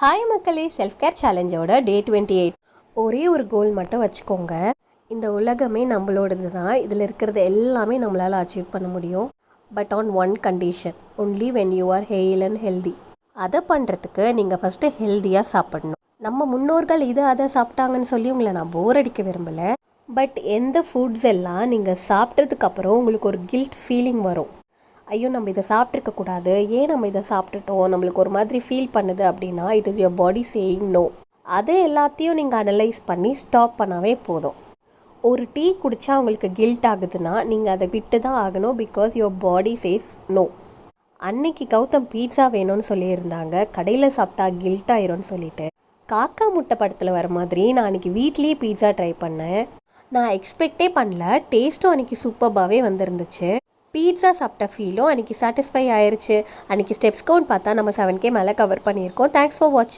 Hi மக்களே, self care சேலஞ்சோட டே 28. ஒரே ஒரு கோல் மட்டும் வச்சுக்கோங்க. இந்த உலகமே நம்மளோடது தான். இதில் இருக்கிறது எல்லாமே நம்மளால் அச்சீவ் பண்ண முடியும். But on one condition, only when you are hail and healthy. அதை பண்ணுறதுக்கு நீங்கள் ஃபஸ்ட்டு ஹெல்த்தியாக சாப்பிடணும். நம்ம முன்னோர்கள் இதை அதை சாப்பிட்டாங்கன்னு சொல்லி உங்களை நான் போர் அடிக்க விரும்பலை. பட் எந்த ஃபுட்ஸ் எல்லாம் நீங்கள் சாப்பிட்டதுக்கப்புறம் உங்களுக்கு ஒரு கில்ட் ஃபீலிங் வரும், ஐயோ நம்ம இதை சாப்பிட்ருக்கக்கூடாது, ஏன் நம்ம இதை சாப்பிட்டுட்டோம், நம்மளுக்கு ஒரு மாதிரி ஃபீல் பண்ணுது அப்படின்னா, it is your body saying no. அதை எல்லாத்தையும் நீங்கள் அனலைஸ் பண்ணி ஸ்டாப் பண்ணாவே போதும். ஒரு டீ குடித்தா உங்களுக்கு கில்ட் ஆகுதுன்னா நீங்கள் அதை விட்டு தான் ஆகணும், because your body says no. அன்னைக்கு கௌதம் பீட்சா வேணும்னு சொல்லியிருந்தாங்க, கடையில் சாப்பிட்டா கில்ட் ஆயிரும்னு சொல்லிட்டு காக்கா முட்டை படத்தில் வர மாதிரி நான் அன்றைக்கி வீட்லேயே பீட்சா ட்ரை பண்ணேன். நான் எக்ஸ்பெக்டே பண்ணல, டேஸ்ட்டும் அன்றைக்கி சூப்பர்பாகவே வந்துருந்துச்சு. பீட்சா சாப்பிட்ட ஃபீலும் அன்றைக்கி சாட்டிஸ்ஃபை ஆயிடுச்சு. அன்றைக்கி ஸ்டெப்ஸ் கவுண்ட் பார்த்தா நம்ம 7K மேலே கவர் பண்ணியிருக்கோம். Thanks for watch.